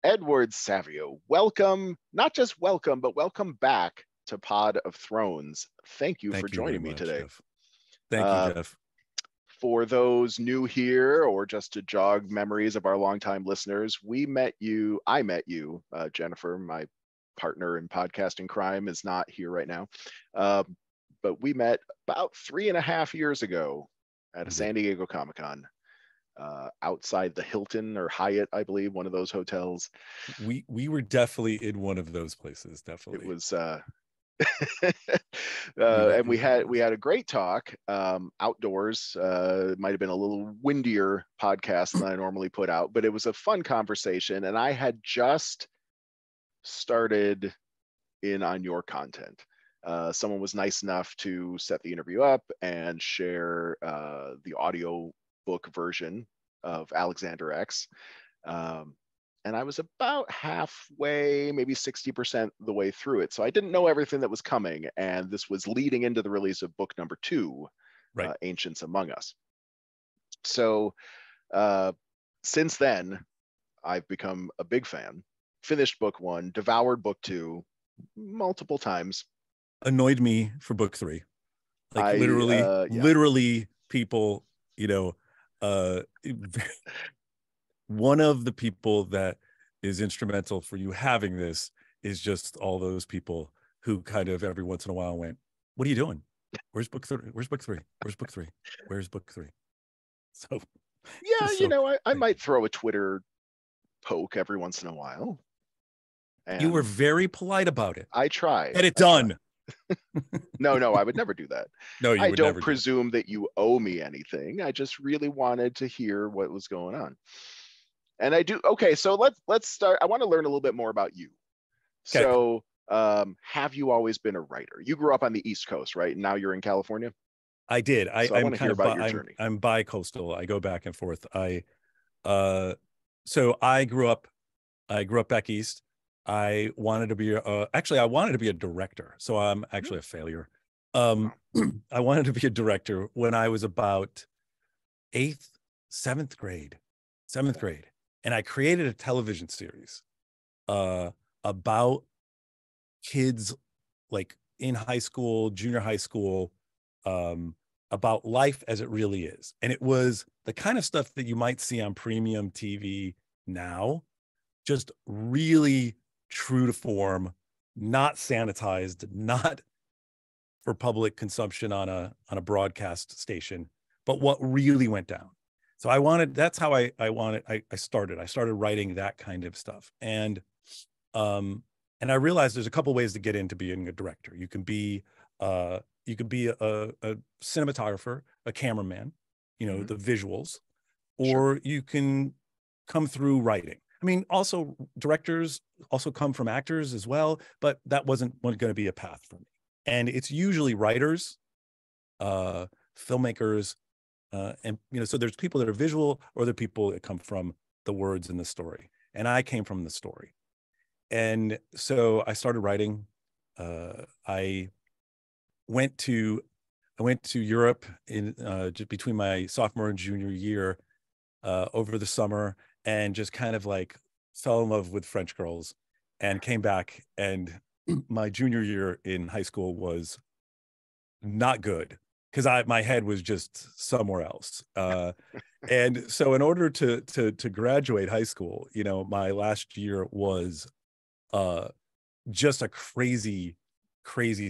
Edward Savio. Welcome, not just welcome, but welcome back to Pod of Thrones. Thank you for Thank you very joining me much, today. Jeff. Thank you, Jeff. For those new here, or just to jog memories of our longtime listeners, I met you, Jennifer, my partner in podcasting crime, is not here right now. But we met about 3.5 years ago at a San Diego Comic-Con. Outside the Hilton or Hyatt, I believe, one of those hotels. We were definitely in one of those places. Definitely. It was, and we had a great talk outdoors. It might have been a little windier podcast than I normally put out, but it was a fun conversation. And I had just started in on your content. Someone was nice enough to set the interview up and share the audio book version of Alexander X. And I was about halfway, maybe 60% the way through it. So I didn't know everything that was coming. And this was leading into the release of book number 2, right. Ancients Among Us. So since then, I've become a big fan, finished book 1, devoured book 2 multiple times. Annoyed me for book 3. Like literally people, one of the people that is instrumental for you having this is just all those people who kind of every once in a while went, "What are you doing? Where's book 3? Where's book 3? Where's book 3? Where's book 3?" So yeah, I might throw a Twitter poke every once in a while. And you were very polite about it. I try. Get it done. No, I would never do that. No, I don't presume that you owe me anything. I just really wanted to hear what was going on. And I do. Okay, so let's start. I want to learn a little bit more about you. Okay. So have you always been a writer? You grew up on the East Coast, right? And now you're in California? I did. I want to hear about your journey. I'm bi-coastal. I go back and forth. So I grew up back east. I wanted to be I wanted to be a director. So I'm actually a failure. I wanted to be a director when I was about 7th grade. And I created a television series about kids like in high school, junior high school, about life as it really is. And it was the kind of stuff that you might see on premium TV now, just really true to form, not sanitized, not for public consumption on a broadcast station, but what really went down. So that's how I started writing that kind of stuff. And I realized there's a couple ways to get into being a director. You can be a cinematographer, a cameraman, the visuals, or you can come through writing. I mean, also directors also come from actors as well, but that wasn't going to be a path for me. And it's usually writers, filmmakers, and so there's people that are visual, or there are people that come from the words in the story. And I came from the story. And so I started writing. I went to Europe in just between my sophomore and junior year over the summer, and just kind of like fell in love with French girls, and came back. And my junior year in high school was not good because my head was just somewhere else. And so in order to graduate high school, my last year was just a crazy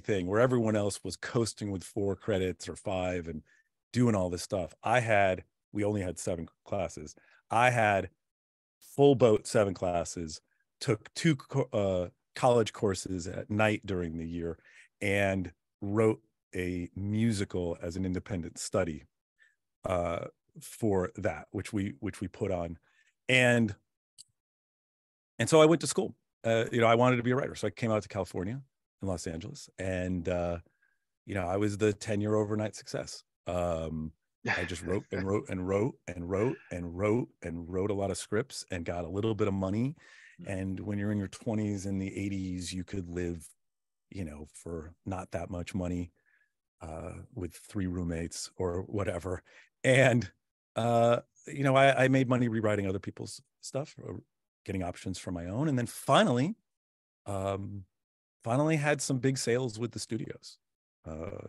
thing where everyone else was coasting with 4 credits or 5 and doing all this stuff. We only had 7 classes. I had full boat 7 classes, took 2 college courses at night during the year, and wrote a musical as an independent study for that, which we put on. And so I went to school. I wanted to be a writer. So I came out to California in Los Angeles, and I was the 10-year overnight success. I just wrote and wrote and wrote and wrote and wrote and wrote a lot of scripts and got a little bit of money. And when you're in your 20s in the 80s, you could live, for not that much money with 3 roommates or whatever. And, I made money rewriting other people's stuff, getting options for my own. And then um, finally had some big sales with the studios.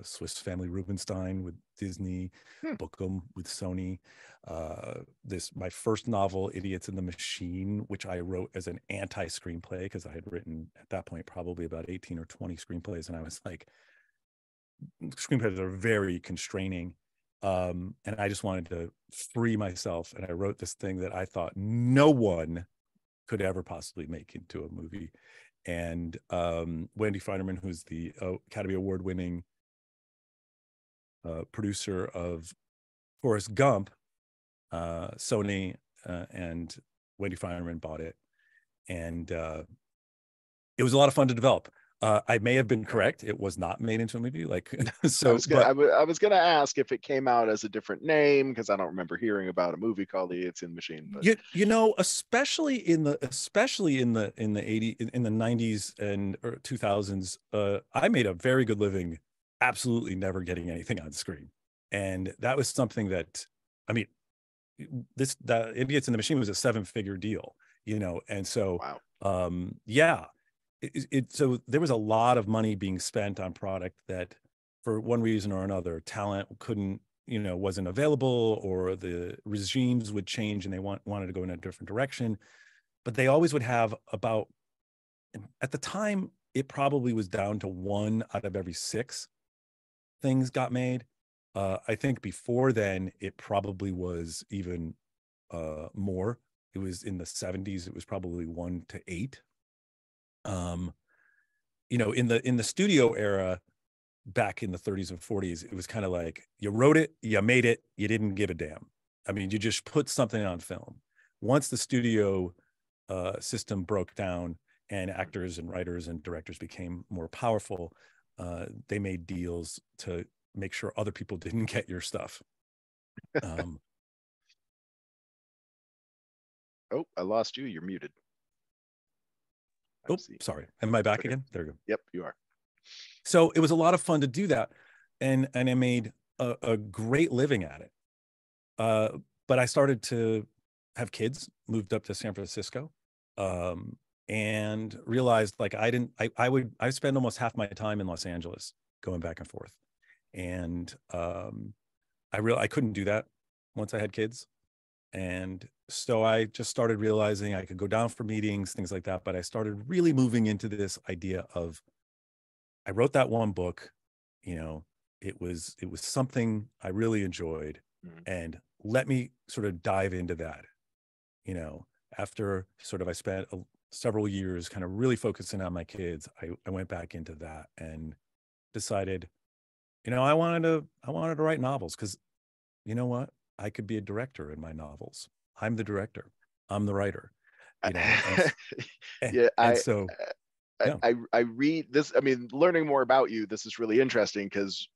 Swiss Family Rubenstein with Disney, Hmm. Bookham with Sony. My first novel, Idiots in the Machine, which I wrote as an anti-screenplay because I had written at that point probably about 18 or 20 screenplays, and I was like, screenplays are very constraining. And I just wanted to free myself, and I wrote this thing that I thought no one could ever possibly make into a movie. And Wendy Feinerman, who's the Academy Award winning producer of Forrest Gump, Sony and Wendy Feinerman bought it, and it was a lot of fun to develop. I may have been correct; it was not made into a movie. Like so, I was gonna ask if it came out as a different name because I don't remember hearing about a movie called The Idiots in the Machine. But you know, especially in the 80s, in the 90s and 2000s, I made a very good living, absolutely never getting anything on screen, and that was something that, I mean, the Idiots in the Machine was a 7-figure deal, you know, and so wow. yeah, so there was a lot of money being spent on product that, for one reason or another, talent couldn't, you know, wasn't available, or the regimes would change and they wanted to go in a different direction. But they always would have about, at the time, it probably was down to 1 out of every 6 things got made. I think before then, it probably was even more. It was in the 70s. It was probably 1 to 8. You know, in the studio era, back in the 30s and 40s, it was kind of like, you wrote it, you made it, you didn't give a damn. I mean, you just put something on film. Once the studio system broke down and actors and writers and directors became more powerful, they made deals to make sure other people didn't get your stuff. Oh, I lost you. You're muted. Oh, sorry. Am I back Okay. again? There we go. Yep, you are. So it was a lot of fun to do that. And I made a great living at it. But I started to have kids, moved up to San Francisco, and realized, like, I spend almost half my time in Los Angeles going back and forth. And I couldn't do that once I had kids. And so I just started realizing I could go down for meetings, things like that. But I started really moving into this idea of, I wrote that one book, you know, it was something I really enjoyed, and let me sort of dive into that, you know. After sort of I spent several years kind of really focusing on my kids, I went back into that and decided, you know, I wanted to write novels, because, you know what, I could be a director in my novels. I'm the director, I'm the writer, you know. Yeah, And so yeah. I read this. I mean, learning more about you, this is really interesting because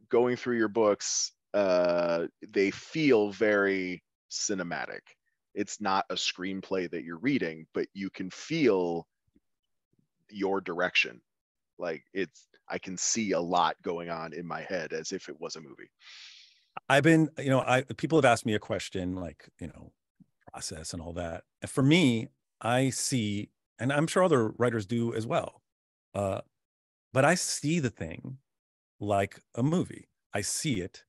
going through your books, they feel very cinematic. It's not a screenplay that you're reading, but you can feel your direction. Like, I can see a lot going on in my head as if it was a movie. I've been, you know, people have asked me a question, like, you know, process and all that. And for me, I see, and I'm sure other writers do as well, uh, but I see the thing like a movie. I see it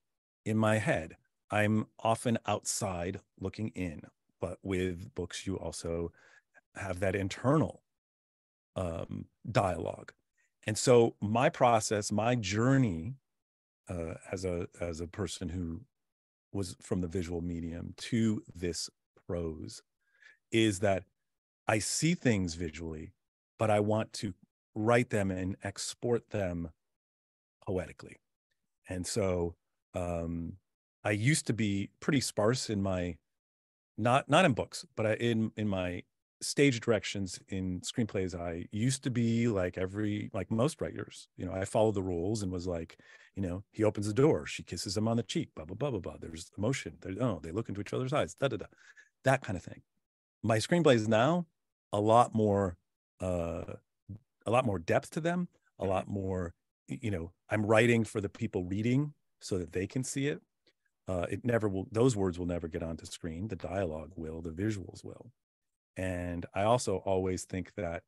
in my head. I'm often outside looking in, but with books, you also have that internal dialogue. And so my process, my journey, as a person who was from the visual medium to this prose, is that I see things visually, but I want to write them and export them poetically. And so I used to be pretty sparse in my, not in books, but in my stage directions in screenplays. I used to be like most writers, you know, I followed the rules and was like, you know, he opens the door, she kisses him on the cheek, blah blah blah blah blah. There's emotion. They look into each other's eyes, da da da, that kind of thing. My screenplays now, a lot more, uh, a lot more depth to them, a lot more, you know, I'm writing for the people reading so that they can see it. It never will, those words will never get onto screen. The dialogue will, the visuals will. And I also always think that,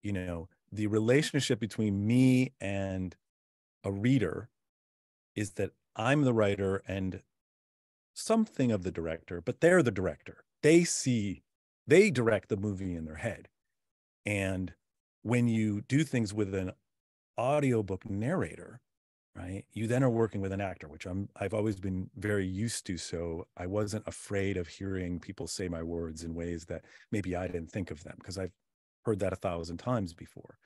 the relationship between me and a reader is that I'm the writer and something of the director, but they're the director. They direct the movie in their head. And when you do things with an audiobook narrator, right, you then are working with an actor, which I've always been very used to. So I wasn't afraid of hearing people say my words in ways that maybe I didn't think of them, because I've heard that 1,000 times before.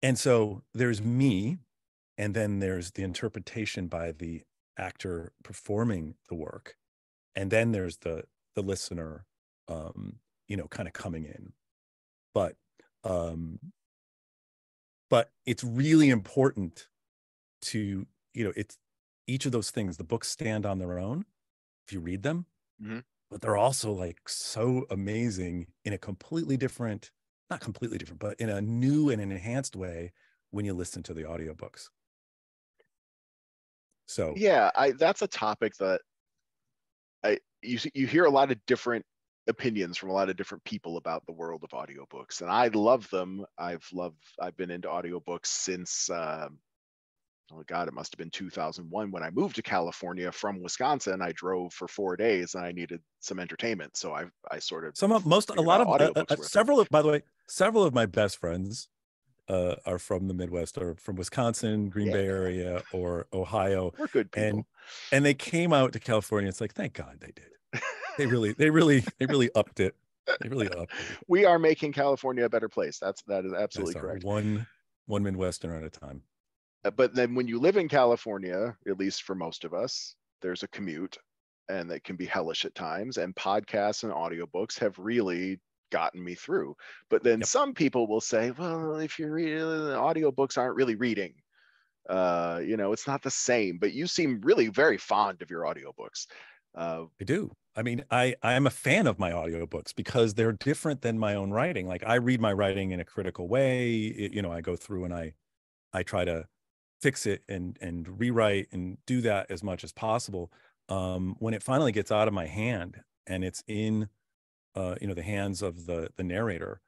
And so there's me, and then there's the interpretation by the actor performing the work, and then there's the listener, kind of coming in. But it's really important to, it's each of those things. The books stand on their own if you read them, but they're also like so amazing in a completely different, not completely different, but in a new and an enhanced way when you listen to the audiobooks. So yeah, that's a topic that you hear a lot of different opinions from a lot of different people about the world of audiobooks, and I love them. I've been into audiobooks since oh God, it must have been 2001 when I moved to California from Wisconsin. I drove for 4 days and I needed some entertainment, so I sort of by the way, several of my best friends are from the Midwest, or from Wisconsin, Green Bay area, or Ohio. We're good people. And they came out to California. It's like, thank God they did. They really upped it. They really upped it. We are making California a better place. That is absolutely correct. One Midwestern at a time. But then when you live in California, at least for most of us, there's a commute, and that can be hellish at times. And podcasts and audiobooks have really gotten me through. But then some people will say, well, if you're reading, audiobooks aren't really reading. It's not the same. But you seem really very fond of your audiobooks. I do. I mean, I'm a fan of my audiobooks because they're different than my own writing. Like, I read my writing in a critical way. I go through and I try to fix it and rewrite and do that as much as possible. When it finally gets out of my hand and it's in the hands of the narrator,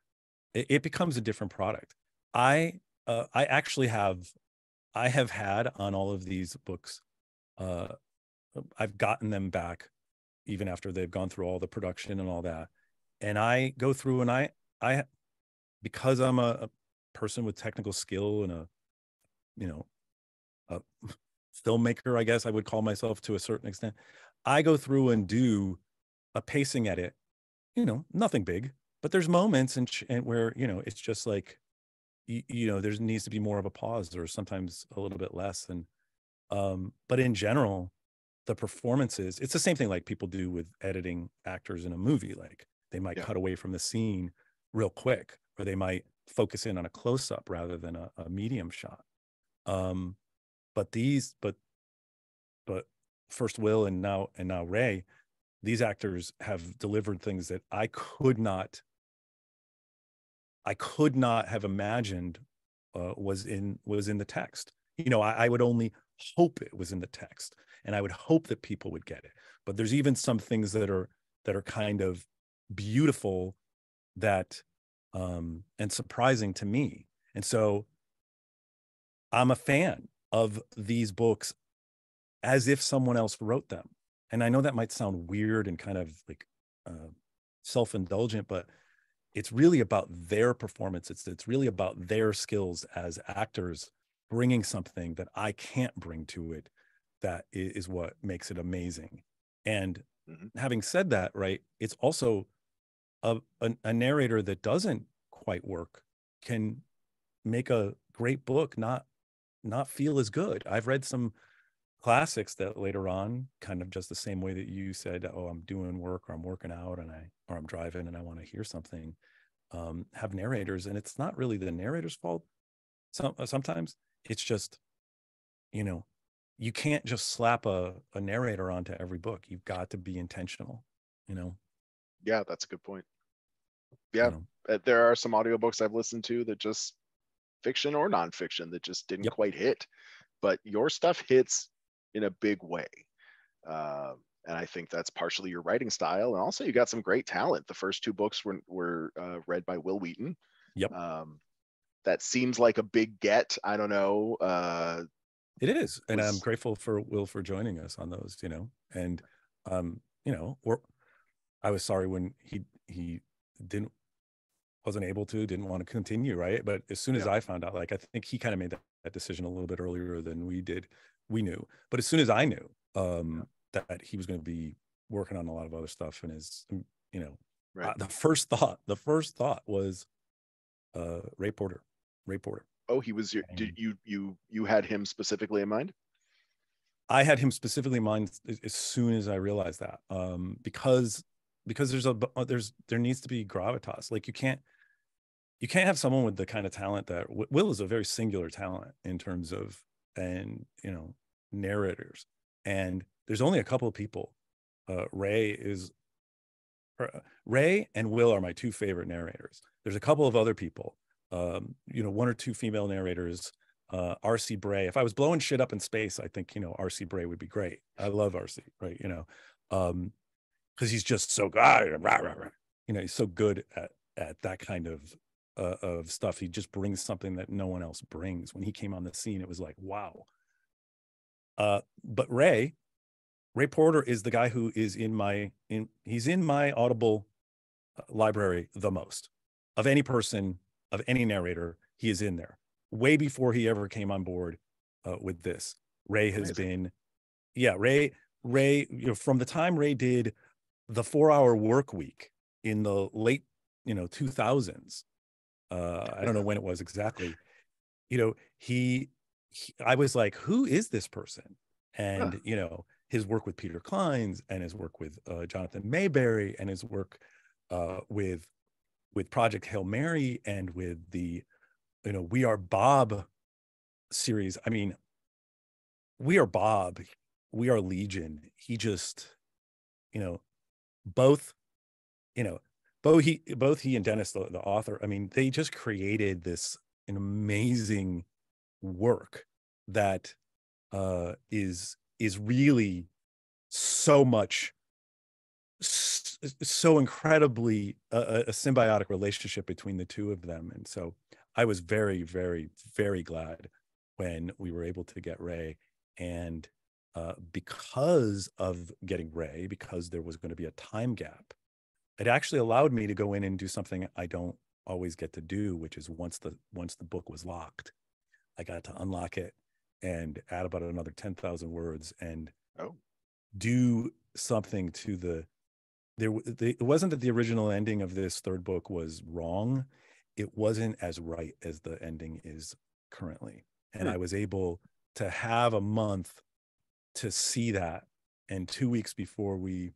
it becomes a different product. I actually have had on all of these books, I've gotten them back even after they've gone through all the production and all that, and I go through and I because I'm a person with technical skill and a filmmaker, I guess I would call myself to a certain extent, I go through and do a pacing edit, nothing big, but there's moments and where, it's just like, there needs to be more of a pause, or sometimes a little bit less. And, but in general, the performances, it's the same thing like people do with editing actors in a movie. Like, they might cut away from the scene real quick, or they might focus in on a close-up rather than a medium shot. But first Will and now Ray, these actors have delivered things that I could not have imagined was in the text. I would only hope it was in the text, and I would hope that people would get it. But there's even some things that are kind of beautiful that and surprising to me. And so I'm a fan of these books as if someone else wrote them. And I know that might sound weird and kind of like self-indulgent, but it's really about their performance. It's really about their skills as actors, bringing something that I can't bring to it. That is what makes it amazing. And having said that, right, it's also a narrator that doesn't quite work can make a great book not feel as good. I've read some classics that later on, kind of just the same way that you said, oh, I'm doing work, or I'm working out, or I'm driving and I want to hear something, have narrators, and it's not really the narrator's fault. Sometimes it's just, you can't just slap a narrator onto every book. You've got to be intentional, Yeah, that's a good point. Yeah, there are some audiobooks I've listened to that just, fiction or nonfiction, that just didn't quite hit, but your stuff hits in a big way. And I think that's partially your writing style. And also you got some great talent. The first two books were read by Will Wheaton. Yep. That seems like a big get. I don't know. It is. And I'm grateful for Will for joining us on those, you know, and, you know, I was sorry when he wasn't able to, didn't want to continue. Right. But as soon as I found out, like, I think he kind of made that decision a little bit earlier than we did. We knew, but as soon as I knew, that he was going to be working on a lot of other stuff, and his, you know, the first thought was Ray Porter. Oh, he was your, did you had him specifically in mind? I had him specifically in mind as soon as I realized that, because there needs to be gravitas. Like, you can't have someone with the kind of talent that Will is a very singular talent in terms of, and, you know, narrators. And there's only a couple of people. Ray and Will are my two favorite narrators. There's a couple of other people, you know, one or two female narrators, R.C. Bray. If I was blowing shit up in space, I think, you know, R.C. Bray would be great. I love R.C., right? You know, because he's just so good. You know, he's so good at that kind of stuff. He just brings something that no one else brings. When he came on the scene, it was like, wow. But Ray Porter is the guy who is he's in my Audible library the most of any person, of any narrator. He is in there way before he ever came on board with this. Ray has been, Ray, you know, from the time Ray did the 4-Hour Work Week in the late, you know, 2000s. I don't know when it was exactly. You know, I was like, who is this person? And, you know, his work with Peter Clines, and his work with Jonathan Mayberry, and his work with Project Hail Mary, and with the, you know, We Are Bob series. I mean, We Are Bob, We Are Legion. He just, you know, both he and Dennis, the author, I mean, they just created an amazing work that is really so much, so incredibly a symbiotic relationship between the two of them. And so I was very, very, very glad when we were able to get Ray. And because of getting Ray, because there was going to be a time gap, it actually allowed me to go in and do something I don't always get to do, which is once the book was locked, I got to unlock it and add about another 10,000 words and do something to it wasn't that the original ending of this third book was wrong. It wasn't as right as the ending is currently. And I was able to have a month to see that. And 2 weeks before we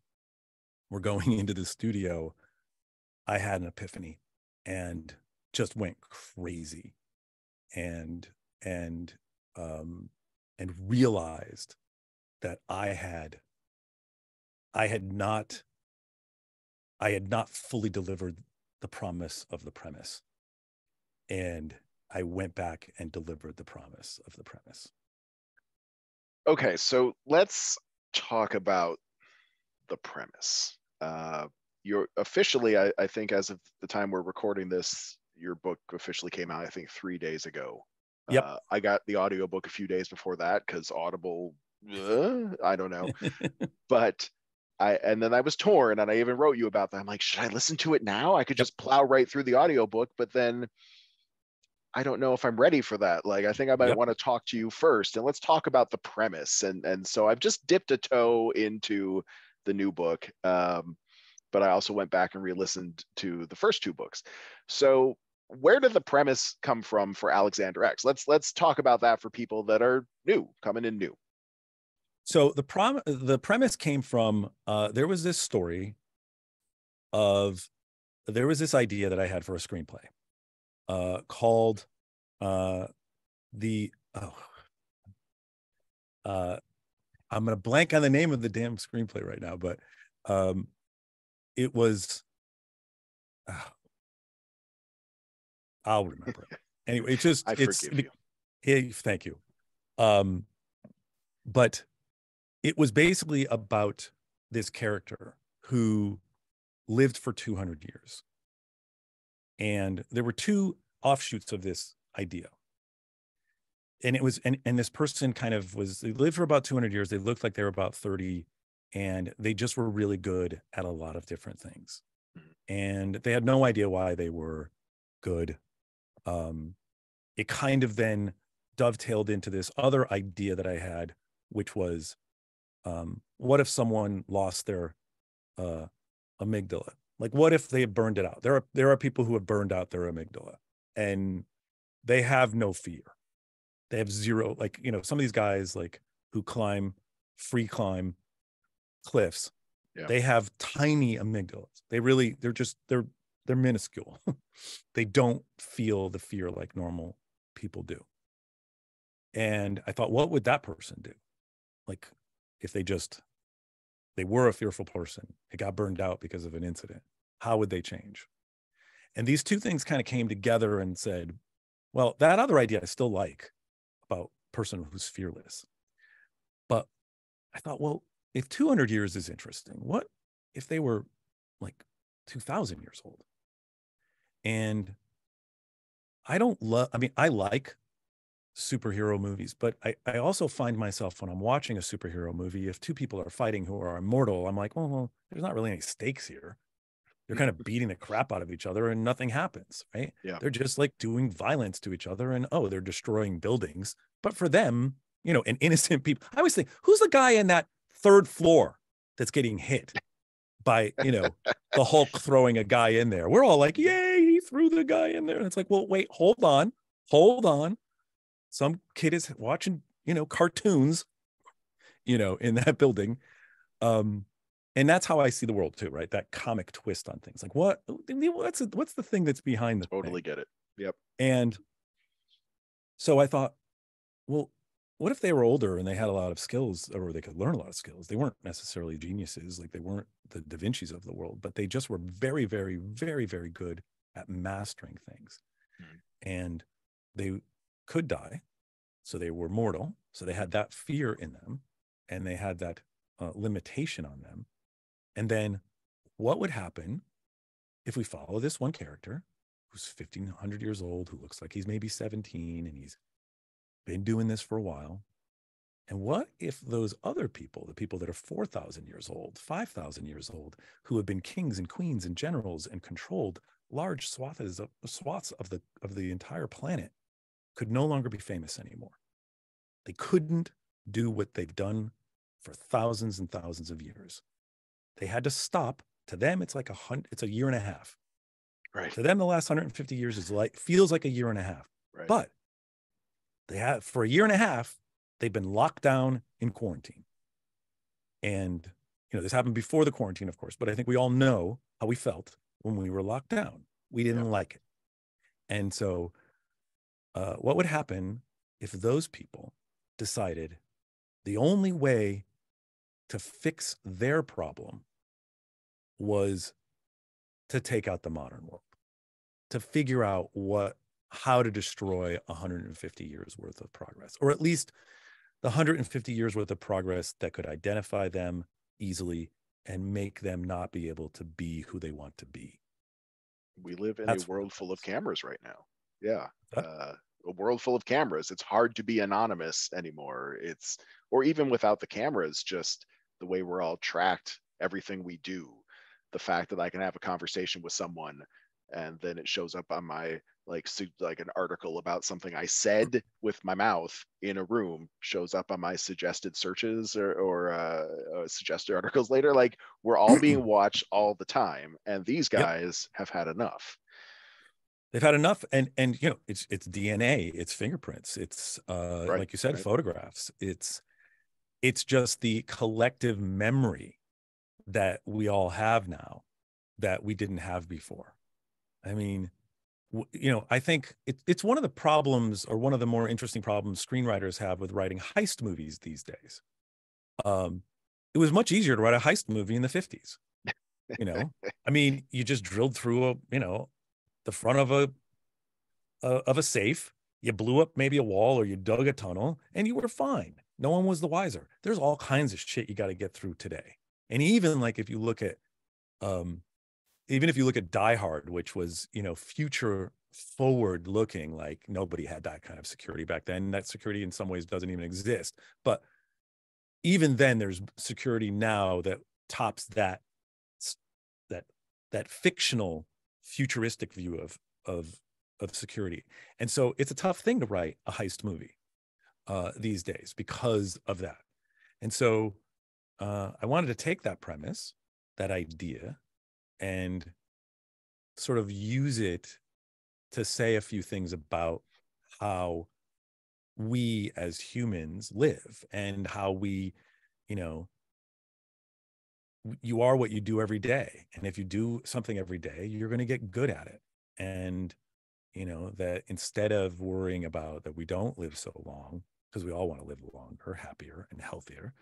were going into the studio, I had an epiphany and just went crazy and realized that I had not fully delivered the promise of the premise. And I went back and delivered the promise of the premise. Okay, so let's talk about the premise. You're officially, I think, as of the time we're recording this, your book officially came out, I think, 3 days ago. Yep. I got the audiobook a few days before that because Audible, I don't know. But and then I was torn, and I even wrote you about that. I'm like, should I listen to it now? I could just plow right through the audiobook, but then I don't know if I'm ready for that. Like, I think I might want to talk to you first, and let's talk about the premise. And so I've just dipped a toe into the new book, but I also went back and re-listened to the first two books. So where did the premise come from for Alexander X? Let's talk about that for people that are coming in new. So the premise came from there was this idea that I had for a screenplay called I'm gonna blank on the name of the damn screenplay right now, but it was I'll remember it. Anyway, I forgive you. Hey, thank you. But it was basically about this character who lived for 200 years. And there were two offshoots of this idea. And it was, and this person kind of was, they lived for about 200 years. They looked like they were about 30, and they just were really good at a lot of different things. And they had no idea why they were good. It kind of then dovetailed into this other idea that I had, which was, what if someone lost their amygdala? Like, what if they burned it out? There are people who have burned out their amygdala, and they have no fear. They have zero, like, you know, some of these guys like who free climb cliffs, they have tiny amygdalas. They're minuscule. They don't feel the fear like normal people do. And I thought, what would that person do? Like, if they were a fearful person, it got burned out because of an incident, how would they change? And these two things kind of came together and said, well, that other idea I still like, about person who's fearless. But I thought, well, if 200 years is interesting, what if they were like 2,000 years old? And I like superhero movies, but I also find myself when I'm watching a superhero movie, if two people are fighting who are immortal, I'm like, well, there's not really any stakes here. They're kind of beating the crap out of each other and nothing happens, right? Yeah. They're just like doing violence to each other, and they're destroying buildings. But for them, you know, an innocent people, I always think, who's the guy in that third floor that's getting hit by, you know, the Hulk throwing a guy in there? We're all like, yay, he threw the guy in there. And it's like, well, wait, hold on. Some kid is watching, you know, cartoons, you know, in that building. And that's how I see the world too, right? That comic twist on things. Like, what's the thing that's behind the Totally thing? get it. Yep. And so I thought, well, what if they were older and they had a lot of skills, or they could learn a lot of skills? They weren't necessarily geniuses, like they weren't the Da Vinci's of the world, but they just were very, very, very, very good at mastering things. And they could die. So they were mortal. So they had that fear in them, and they had that limitation on them. And then what would happen if we follow this one character who's 1,500 years old, who looks like he's maybe 17, and he's been doing this for a while? And what if those other people, the people that are 4,000 years old, 5,000 years old, who have been kings and queens and generals and controlled large swaths of the entire planet, could no longer be famous anymore? They couldn't do what they've done for thousands and thousands of years. They had to stop. To them, it's like it's a year and a half. Right. To them, the last 150 years feels like a year and a half. Right. But for a year and a half, they've been locked down in quarantine. And, you know, this happened before the quarantine, of course, but I think we all know how we felt when we were locked down. We didn't like it. And so what would happen if those people decided the only way to fix their problem was to take out the modern world, to figure out how to destroy 150 years worth of progress, or at least the 150 years worth of progress that could identify them easily and make them not be able to be who they want to be. We live in a world full of cameras right now. Yeah. A world full of cameras. It's hard to be anonymous anymore. Or even without the cameras, just the way we're all tracked, everything we do, the fact that I can have a conversation with someone and then it shows up on my like an article about something I said with my mouth in a room, shows up on my suggested searches or suggested articles later. Like, we're all being watched all the time, and these guys have had enough. They've had enough, and you know, it's DNA, it's fingerprints, it's like you said, photographs. It's just the collective memory that we all have now that we didn't have before. I mean, you know, I think it's one of the problems, or one of the more interesting problems screenwriters have with writing heist movies these days. It was much easier to write a heist movie in the 50s. You know, I mean, you just drilled through the front of a safe, you blew up maybe a wall, or you dug a tunnel, and you were fine. No one was the wiser. There's all kinds of shit you got to get through today. And even like if you look at even if you look at Die Hard, which was, you know, future forward looking, like nobody had that kind of security back then. That security in some ways doesn't even exist. But even then, there's security now that tops that that fictional futuristic view of security. And so it's a tough thing to write a heist movie these days because of that. And so I wanted to take that premise, that idea, and sort of use it to say a few things about how we as humans live and how we, you know, you are what you do every day. And if you do something every day, you're going to get good at it. And, you know, that instead of worrying about that we don't live so long, because we all want to live longer, happier, and healthier,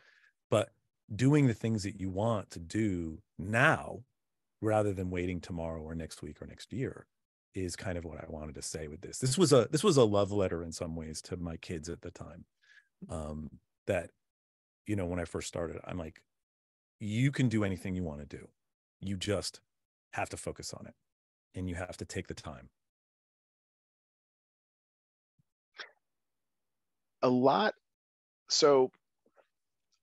but doing the things that you want to do now rather than waiting tomorrow or next week or next year is kind of what I wanted to say with this. This was a love letter in some ways to my kids at the time. That, you know, when I first started, I'm like, you can do anything you want to do. You just have to focus on it, and you have to take the time. A lot. So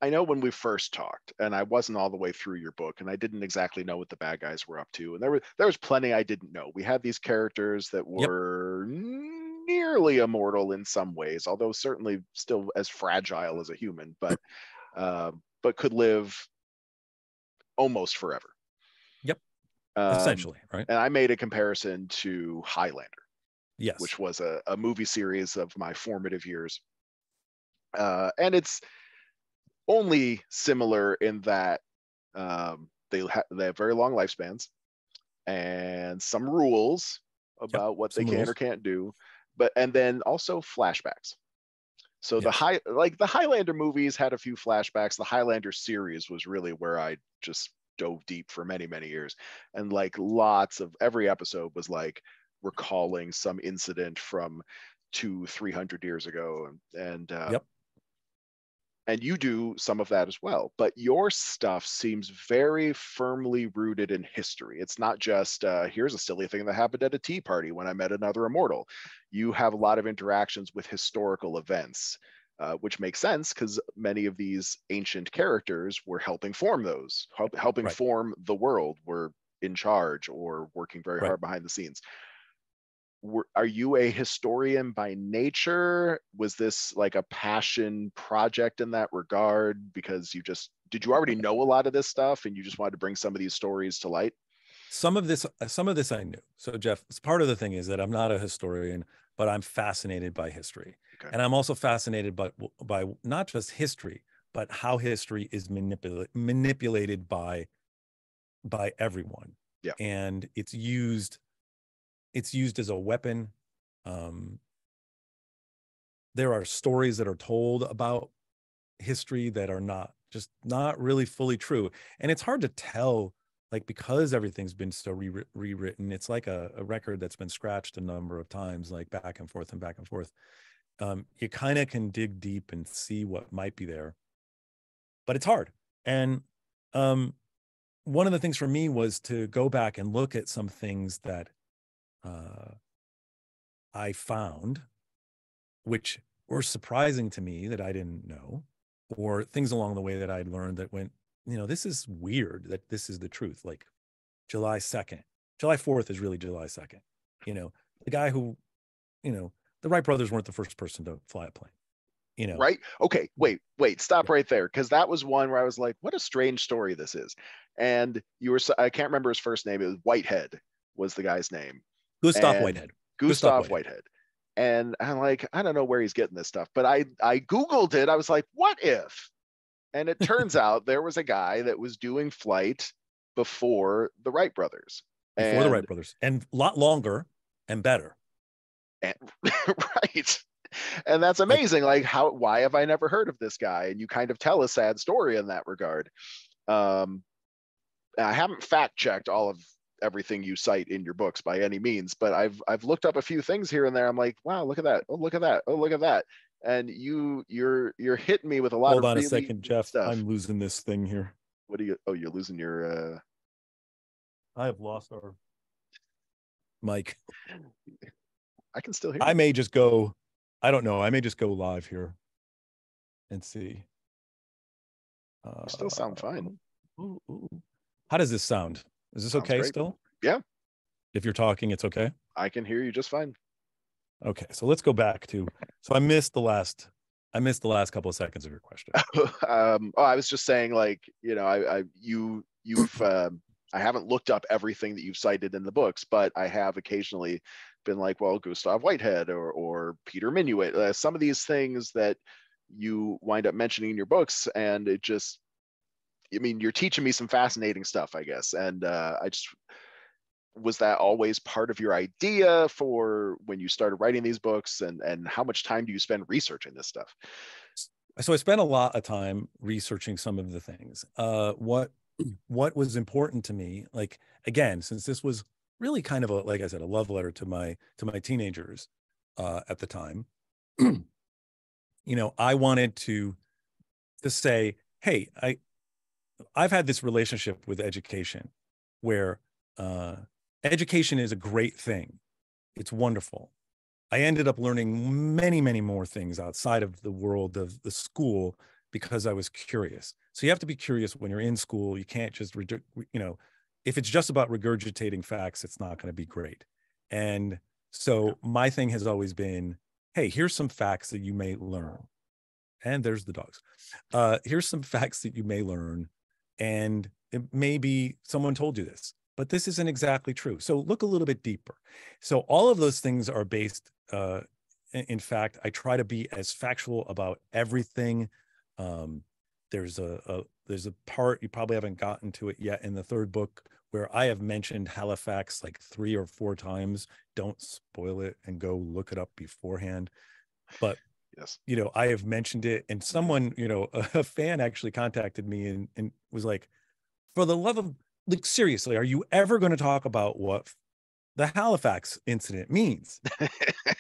I know when we first talked, and I wasn't all the way through your book, and I didn't exactly know what the bad guys were up to, and there was plenty I didn't know. We had these characters that Yep. were nearly immortal in some ways, although certainly still as fragile as a human, but could live almost forever. Yep. Essentially, right? And I made a comparison to Highlander, Yes. which was a movie series of my formative years, and it's only similar in that they have very long lifespans and some rules about what they can or can't do, and then also flashbacks. So yes. The Highlander movies had a few flashbacks. The Highlander series was really where I just dove deep for many, many years. And like lots of every episode was like recalling some incident from 200-300 years ago. And yep. And you do some of that as well, but your stuff seems very firmly rooted in history. It's not just here's a silly thing that happened at a tea party when I met another immortal. You have a lot of interactions with historical events, which makes sense because many of these ancient characters were helping form those, helping right. form the world, were in charge or working very right. hard behind the scenes. Are you a historian by nature? Was this like a passion project in that regard? Because did you already know a lot of this stuff and you just wanted to bring some of these stories to light? Some of this I knew. So Jeff, part of the thing is that I'm not a historian, but I'm fascinated by history. Okay. And I'm also fascinated by not just history, but how history is manipulated by everyone. Yeah. And it's used as a weapon. There are stories that are told about history that are not really fully true. And it's hard to tell, like, because everything's been so rewritten, it's like a record that's been scratched a number of times, like back and forth and back and forth. You kind of can dig deep and see what might be there, but it's hard. And one of the things for me was to go back and look at some things that I found, which were surprising to me that I didn't know, or things along the way that I'd learned that went, you know, this is weird, that this is the truth. Like July 2nd, July 4th is really July 2nd. You know, the guy who, you know, the Wright brothers weren't the first person to fly a plane, you know. Right. Okay. Wait, stop right there. Cause that was one where I was like, what a strange story this is. And I can't remember his first name. It was Whitehead was the guy's name. Gustav Whitehead. And I'm like, I don't know where he's getting this stuff, but I Googled it. I was like, what if? And it turns out there was a guy that was doing flight before the Wright brothers. And a lot longer and better. And, right. And that's amazing. Like why have I never heard of this guy? And you kind of tell a sad story in that regard. I haven't fact checked all of everything you cite in your books by any means, but I've looked up a few things here and there. I'm like, wow, look at that. Oh, look at that. Oh, look at that. And you're hitting me with a lot of Hold on really a second, Jeff. stuff. I'm losing this thing here. What do you? Oh, you're losing your. I have lost our mic. I can still hear I you. may just go. I don't know. I may just go live here and see. You still sound fine. Ooh, ooh. How does this sound? Is this Sounds okay great. still? Yeah, If you're talking, it's okay. I can hear you just fine. Okay, so let's go back to. So I missed the last couple of seconds of your question. Oh, I was just saying, like, I haven't looked up everything that you've cited in the books, but I have occasionally been like, well, Gustav Whitehead or Peter Minuit, some of these things that you wind up mentioning in your books, and it just, I mean, you're teaching me some fascinating stuff, I guess, and I just was that always part of your idea for when you started writing these books, and how much time do you spend researching this stuff? So I spent a lot of time researching some of the things. What was important to me, like, again, since this was really kind of a, like I said, a love letter to my teenagers at the time, I wanted to say, hey, I've had this relationship with education where education is a great thing. It's wonderful. I ended up learning many, many more things outside of the world of the school because I was curious. So you have to be curious when you're in school. You can't just, if it's just about regurgitating facts, it's not going to be great. And so my thing has always been, hey, here's some facts that you may learn. And there's the dogs. Here's some facts that you may learn. And it maybe someone told you this, but this isn't exactly true. So look a little bit deeper. So all of those things are based, in fact, I try to be as factual about everything. There's a part, you probably haven't gotten to it yet in the third book, where I have mentioned Halifax like 3 or 4 times. Don't spoil it and go look it up beforehand. But Yes. I have mentioned it, and someone, a fan actually contacted me and was like, for the love of, like, seriously, are you ever going to talk about what the Halifax incident means?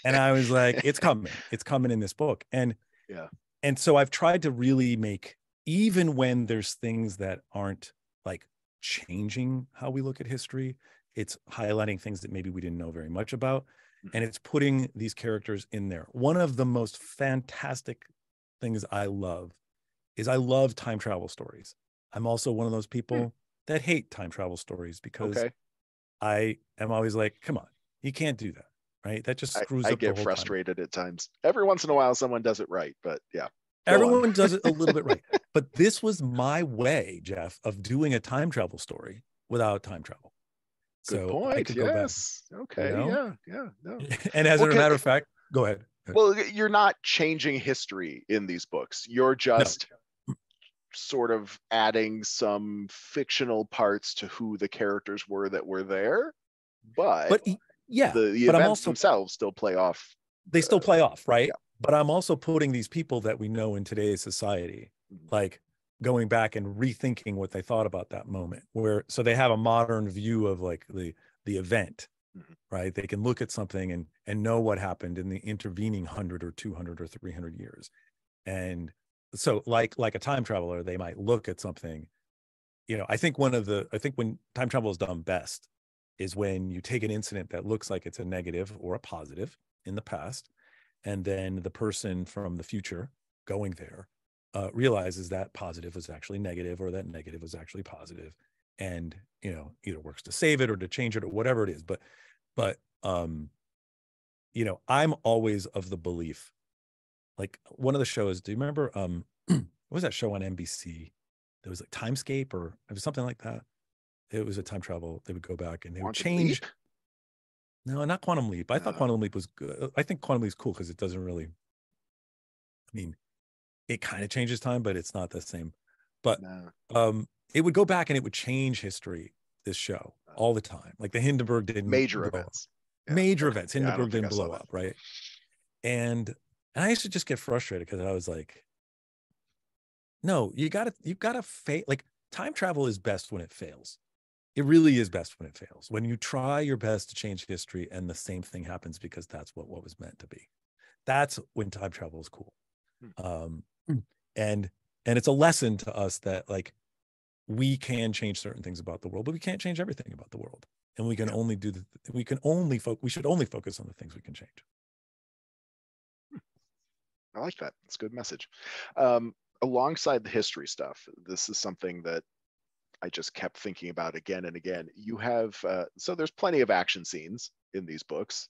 And I was like, it's coming in this book. And yeah. And so I've tried to really make, even when there's things that aren't like changing how we look at history, it's highlighting things that maybe we didn't know very much about. And it's putting these characters in there. One of the most fantastic things I love is I love time travel stories. I'm also one of those people that hate time travel stories because I am always like, come on, you can't do that, right? That just screws I up the get whole frustrated at times. Every once in a while, someone does it right, but yeah. Everyone does it a little bit right. But this was my way, Jeff, of doing a time travel story without time travel. Good So point. I could go back. Okay. Yeah. No. And as a matter of fact, go ahead. Well, you're not changing history in these books. You're just sort of adding some fictional parts to who the characters were that were there. But yeah, the but events themselves still play off. They still play off, right? Yeah. But I'm also putting these people that we know in today's society, like going back and rethinking what they thought about that moment, so they have a modern view of like the event, right? They can look at something and know what happened in the intervening 100 or 200 or 300 years. And so like a time traveler, they might look at something, I think when time travel is done best is when you take an incident that looks like it's a negative or a positive in the past, and then the person from the future going there realizes that positive was actually negative or that negative was actually positive, and either works to save it or to change it or whatever it is. But I'm always of the belief, like one of the shows, do you remember what was that show on NBC? There was like Timescape, or it was something like that. It was a time travel. They would go back and they would change. Leap? No, not Quantum Leap. I thought Quantum Leap was good. I think Quantum Leap is cool because it doesn't really, it kind of changes time, but it's not the same. But it would go back and it would change history, this show, all the time. Like the Hindenburg didn't major events. Major events. Hindenburg didn't blow up, right? And I used to just get frustrated because I was like, no, you've got to fail. Like, time travel is best when it fails. It really is best when it fails. When you try your best to change history and the same thing happens because that's what was meant to be. That's when time travel is cool. And it's a lesson to us that, like, we can change certain things about the world, but we can't change everything about the world. And we can only do we should only focus on the things we can change. I like that. It's a good message. Alongside the history stuff, this is something that I just kept thinking about again and again. You have, so there's plenty of action scenes in these books.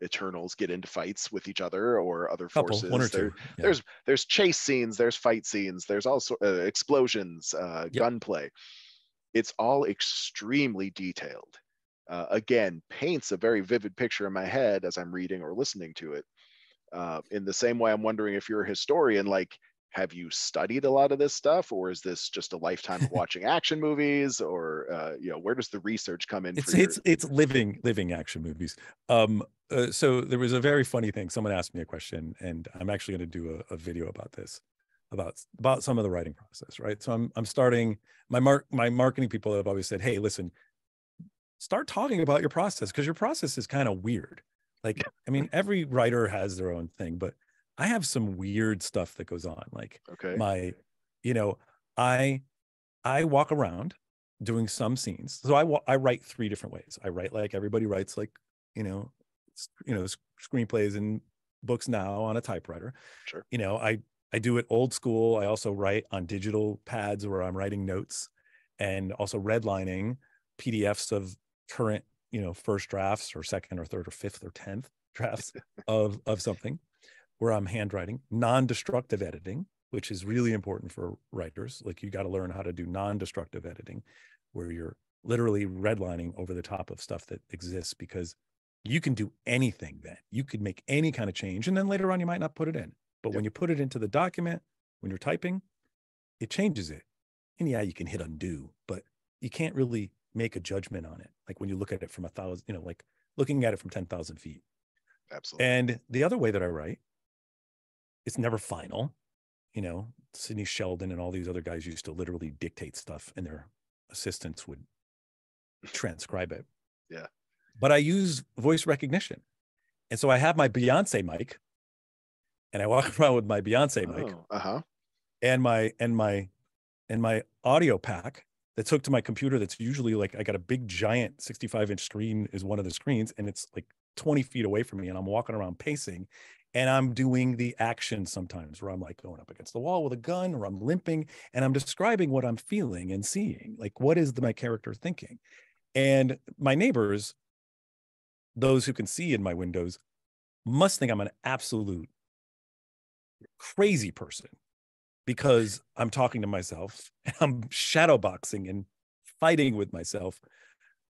Eternals get into fights with each other or other forces. One or two. Yeah. There's chase scenes, there's fight scenes, there's also explosions, gunplay. It's all extremely detailed. Again, paints a very vivid picture in my head as I'm reading or listening to it. In the same way, I'm wondering if you're a historian, like, have you studied a lot of this stuff, or is this just a lifetime of watching action movies, or where does the research come in? It's living action movies. So there was a very funny thing. Someone asked me a question, and I'm actually going to do a video about this, about some of the writing process, right? So I'm starting, my marketing people have always said, hey, listen, start talking about your process, because your process is kind of weird. Like, I mean, every writer has their own thing, but I have some weird stuff that goes on. Like, okay. I walk around doing some scenes. So I write 3 different ways. I write like everybody writes, like, screenplays and books now on a typewriter. Sure. I do it old school. I also write on digital pads where I'm writing notes, and also redlining PDFs of current, first drafts or second or third or fifth or 10th drafts of something, where I'm handwriting, non-destructive editing, which is really important for writers. Like, you got to learn how to do non-destructive editing, where you're literally redlining over the top of stuff that exists, because you can do anything then. You could make any kind of change, and then later on you might not put it in. But when you put it into the document, when you're typing, it changes it. And yeah, you can hit undo, but you can't really make a judgment on it. Like when you look at it from 1,000, like looking at it from 10,000 feet. Absolutely. And the other way that I write, it's never final. Sidney Sheldon and all these other guys used to literally dictate stuff, and their assistants would transcribe it. Yeah. But I use voice recognition. And so I have my Beyonce mic, and I walk around with my Beyonce mic and my audio pack that's hooked to my computer. That's usually, like, I got a big giant 65-inch screen is one of the screens, and it's like 20 feet away from me, and I'm walking around pacing, and I'm doing the action sometimes where I'm like going up against the wall with a gun, or I'm limping, and I'm describing what I'm feeling and seeing. Like, what is my character thinking? And my neighbors, those who can see in my windows, must think I'm an absolute crazy person, because I'm talking to myself, and I'm shadowboxing and fighting with myself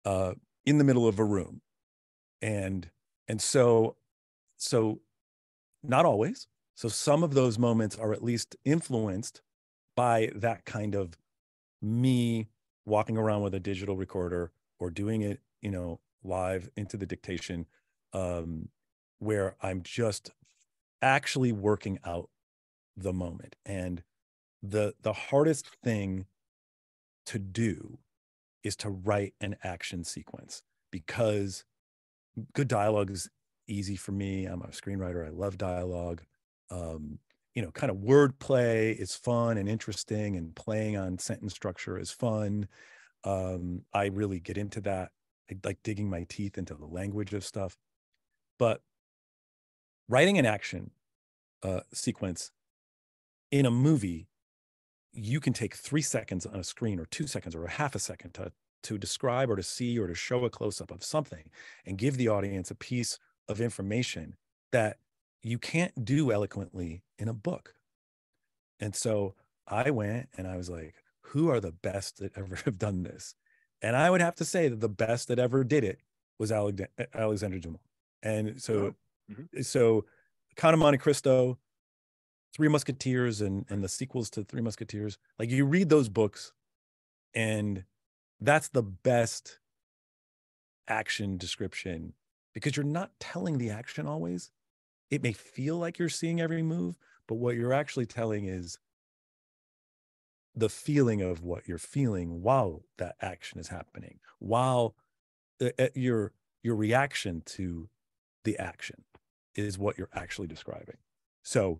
in the middle of a room. And so not always. So some of those moments are at least influenced by that kind of me walking around with a digital recorder, or doing it, live into the dictation, where I'm just actually working out the moment. And the hardest thing to do is to write an action sequence, because good dialogue is easy for me. I'm a screenwriter. I love dialogue. Kind of wordplay is fun and interesting, and playing on sentence structure is fun. I really get into that. I like digging my teeth into the language of stuff. But writing an action sequence in a movie, you can take 3 seconds on a screen, or 2 seconds, or a half a second to describe, or to see, or to show a close-up of something, and give the audience a piece of information that you can't do eloquently in a book. And so I went and I was like, who are the best that ever have done this? And I would have to say that the best that ever did it was Alexander Dumas. And so Count of Monte Cristo, Three Musketeers, and the sequels to Three Musketeers, like, you read those books, and that's the best action description, because you're not telling the action always. It may feel like you're seeing every move, but what you're actually telling is the feeling of what you're feeling while that action is happening, while your reaction to the action is what you're actually describing. So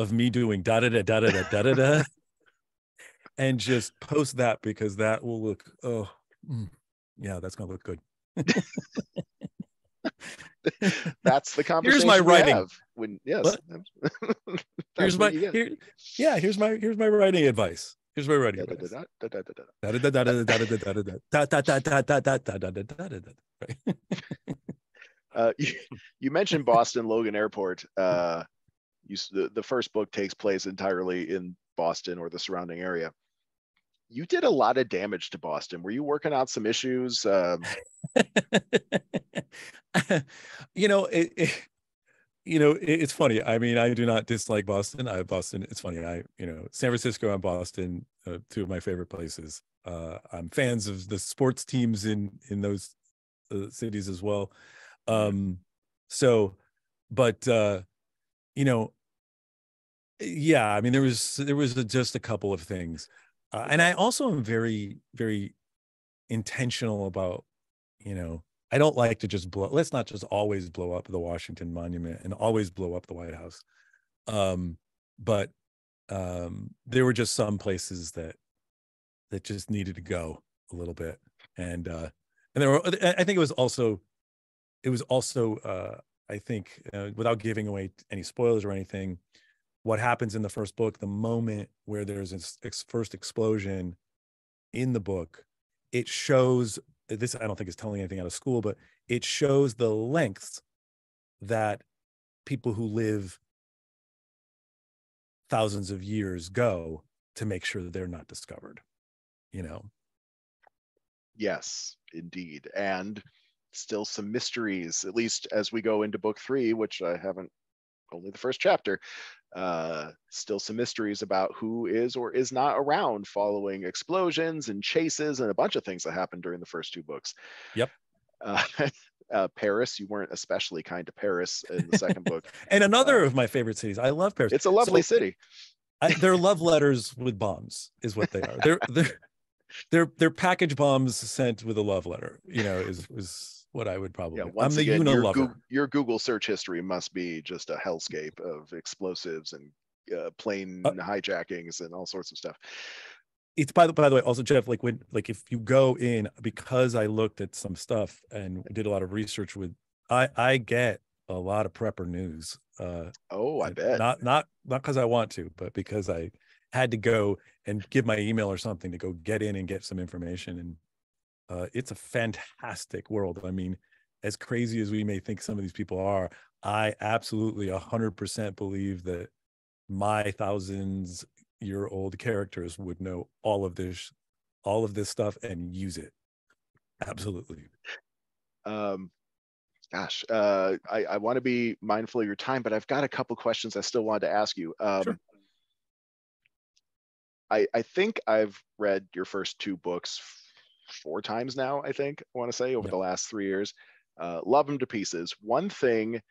of me doing da da da da da da da da, and just post that, because that will look, yeah, that's gonna look good. That's the Here's my conversation we writing. have when, yes, What? that's Here's what my you get. yeah. Here's my writing advice. Here's my writing Da, da, advice. da, da, da, da, da. Da da da da da da da da da da da da da da da da da da da da. Right. You mentioned Boston Logan Airport. The first book takes place entirely in Boston or the surrounding area. You did a lot of damage to Boston. Were you working out some issues? You know, it's funny. I mean, I do not dislike Boston. Boston, it's funny. San Francisco and Boston, two of my favorite places. I'm fans of the sports teams in those cities as well. So, but yeah, I mean, there was just a couple of things, and I also am very, very intentional about, I don't like to just let's not just always blow up the Washington Monument and always blow up the White House. But there were just some places that just needed to go a little bit. And there were, I think it was also, I think, without giving away any spoilers or anything, what happens in the first book, the moment where there's this first explosion in the book, it shows this. I don't think it's telling anything out of school, but it shows the lengths that people who live thousands of years go to make sure that they're not discovered, Yes, indeed. And still some mysteries, at least as we go into book 3, which I haven't, only the first chapter. Still some mysteries about who is or is not around following explosions and chases and a bunch of things that happened during the first 2 books. Yep. Paris, you weren't especially kind to Paris in the second book. And another of my favorite cities. I love Paris. It's a lovely city. They're love letters with bombs is what they are. They're package bombs sent with a love letter, is what I would probably. Yeah, once I'm the again, Unilover. Your Google search history must be just a hellscape of explosives and plane hijackings and all sorts of stuff. It's by the way, also, Jeff, if you go in, because I looked at some stuff and did a lot of research with, I get a lot of prepper news. I bet. Not because I want to, but because I had to go and give my email or something to go get in and get some information. And it's a fantastic world. I mean, as crazy as we may think some of these people are, I absolutely 100% believe that my thousands-year-old characters would know all of this stuff and use it. Absolutely. Gosh, I want to be mindful of your time, but I've got a couple questions I still wanted to ask you. Sure. I think I've read your first 2 books 4 times now, I think, I want to say, over the last 3 years. Love them to pieces. One thing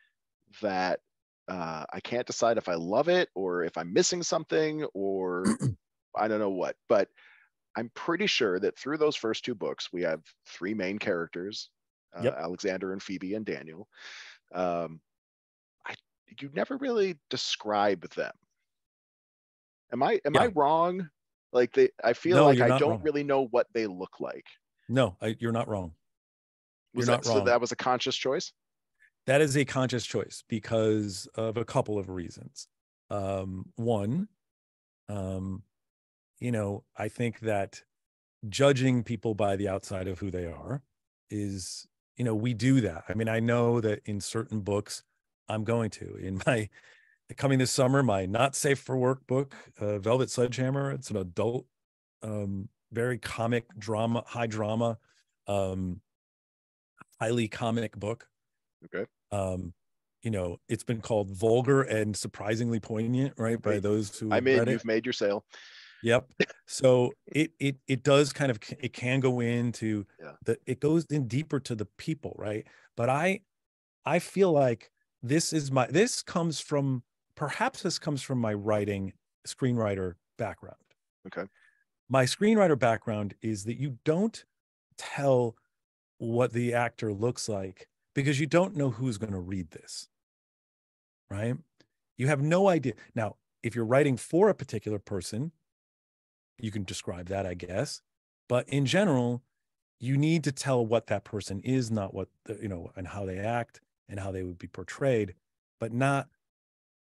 that I can't decide if I love it or if I'm missing something or I don't know what, but I'm pretty sure that through those first 2 books, we have 3 main characters, Alexander and Phoebe and Daniel. You never really describe them. Am I wrong? I feel like I don't really know what they look like. No, you're not wrong. So that was a conscious choice? That is a conscious choice because of a couple of reasons. One, I think that judging people by the outside of who they are is, we do that. I mean, I know that in certain books I'm going to. In my coming this summer, my Not Safe for Work book, Velvet Sledgehammer, it's an adult, very comic drama, high drama, highly comic book. Okay. It's been called vulgar and surprisingly poignant, right? By those who read it. You've made your sale. Yep. So it does kind of, it can go into it goes in deeper to the people, right? But I feel like this comes from my writing screenwriter background. Okay. My screenwriter background is that you don't tell what the actor looks like because you don't know who's going to read this, right? You have no idea. Now, if you're writing for a particular person, you can describe that, I guess. But in general, you need to tell what that person is, not what and how they act and how they would be portrayed, but not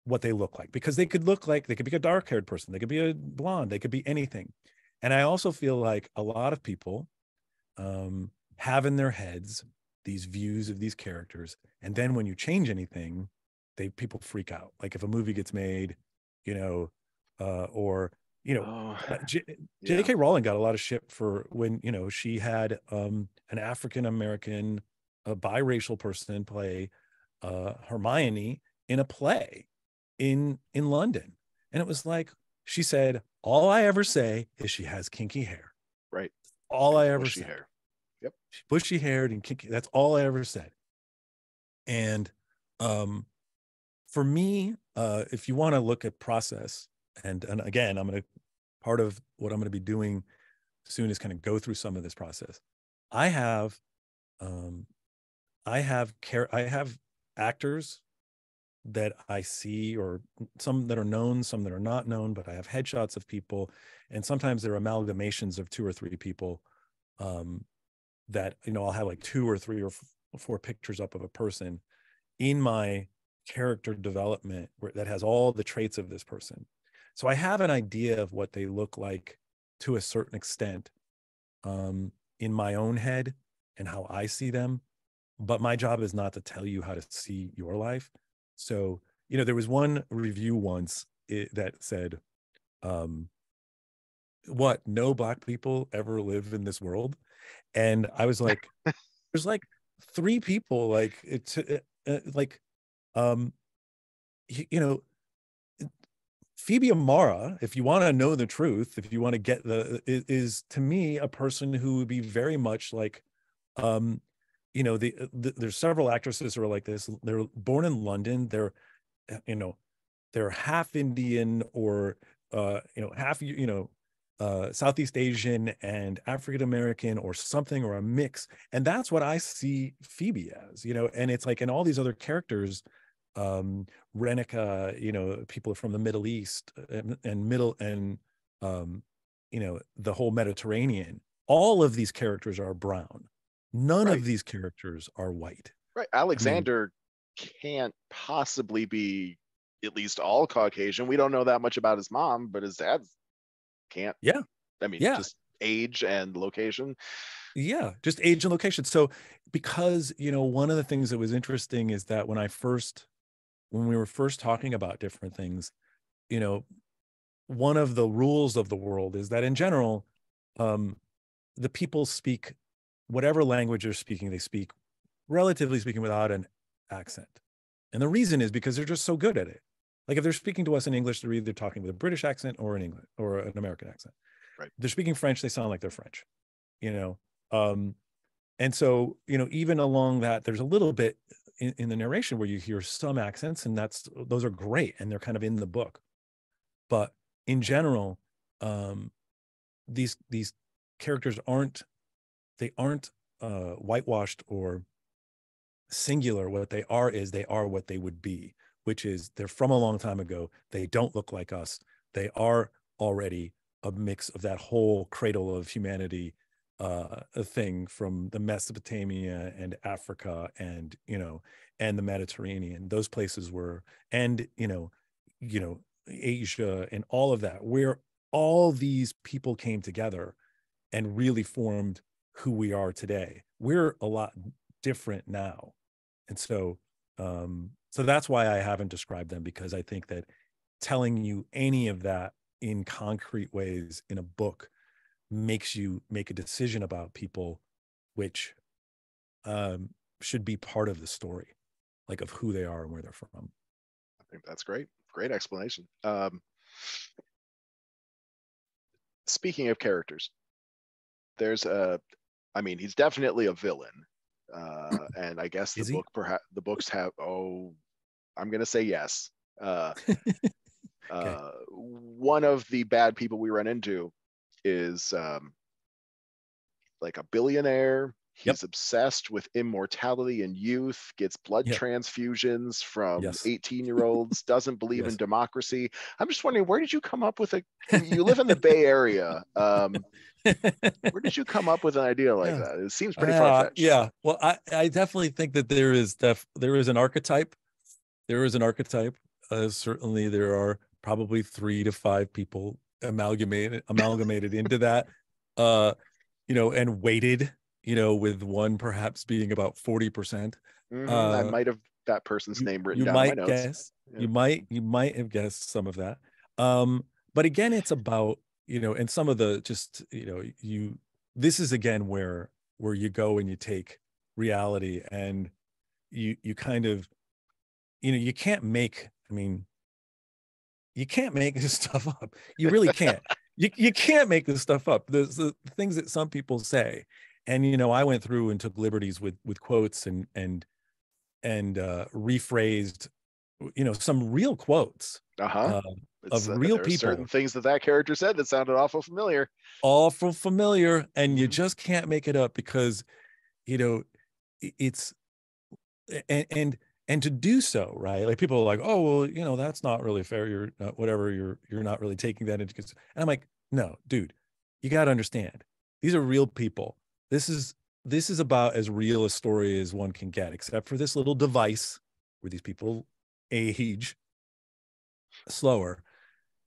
what they look like, because they could be a dark-haired person, they could be a blonde, they could be anything. And I also feel like a lot of people have in their heads these views of these characters, and then when you change anything, people freak out. Like if a movie gets made, or Yeah. J.K. Rowling got a lot of shit for when she had an African American, a biracial person play Hermione in a play in London, and it was like, she said, all I ever say is she has kinky hair. Right. All I ever bushy said. hair. Yep. She's bushy haired and kinky. That's all I ever said. And for me, if you want to look at process, and again, part of what I'm going to be doing soon is kind of go through some of this process. I have actors that I see, or some that are known, some that are not known, but I have headshots of people, and sometimes they're amalgamations of 2 or 3 people, that I'll have like 2 or 3 or 4 pictures up of a person in my character development that has all the traits of this person. So I have an idea of what they look like to a certain extent, in my own head and how I see them. But my job is not to tell you how to see your life. So, there was one review once that said, what, no Black people ever live in this world? And I was like, there's like 3 people, like it's like, Phoebe Amara, if you want to know the truth, if you want to get is to me a person who would be very much like, there's several actresses who are like this. They're born in London. They're half Indian, or half Southeast Asian and African American, or something, or a mix. And that's what I see Phoebe as, and it's like in all these other characters, Renica, people from the Middle East, and the whole Mediterranean. All of these characters are brown. None Right. of these characters are white. Right. Alexander can't possibly be at least all Caucasian. We don't know that much about his mom, but his dad can't. Yeah. I mean, Yeah. just age and location. Yeah, just age and location. So because, one of the things that was interesting is that when we were first talking about different things, one of the rules of the world is that in general, the people speak whatever language they're speaking, they speak, relatively speaking, without an accent. And the reason is because they're just so good at it. Like if they're speaking to us in English, they're either talking with a British accent or an English or an American accent. Right. If they're speaking French, they sound like they're French, and so, even along that, there's a little bit in the narration where you hear some accents, and those are great, and they're kind of in the book. But in general, these characters aren't whitewashed or singular. What they are is they are what they would be, which is they're from a long time ago. They don't look like us. They are already a mix of that whole cradle of humanity, a thing from the Mesopotamia and Africa and and the Mediterranean. Those places were, and Asia and all of that, where all these people came together and really formed who we are today. We're a lot different now, and so that's why I haven't described them, because I think that telling you any of that in concrete ways in a book makes you make a decision about people, which should be part of the story, like of who they are and where they're from. I think that's great. Great explanation. Speaking of characters, there's he's definitely a villain. And I guess Is he? the books have, I'm going to say yes. Okay. One of the bad people we run into is like a billionaire Yep. He's obsessed with immortality and youth, gets blood Yep. transfusions from Yes. 18-year-olds, doesn't believe in Yes. democracy. I'm just wondering, where did you come up with you live in the Bay Area. Where did you come up with an idea like Yeah. that? It seems pretty far-fetched. Yeah. Well, I definitely think that there is an archetype. There is an archetype. Certainly there are probably 3 to 5 people amalgamated into that. And weighted, with one perhaps being about 40%. I might have that person's name written You down in my might notes. guess, Yeah. you might have guessed some of that. But again, it's about, and some of the just, this is again where you go and you take reality and you kind of, you can't make, you can't make this stuff up. You really can't. You can't make this stuff up. There's the things that some people say. And, I went through and took liberties with quotes and rephrased, some real quotes Uh-huh. of real There are certain people, things that character said that sounded awful familiar. awful familiar, and you Mhm. just can't make it up because, it's and to do so, right? Like people are like, oh, well, that's not really fair. You're whatever. You're not really taking that into consideration. And I'm like, no, dude, you got to understand. These are real people. This is about as real a story as one can get, except for this little device where these people age slower.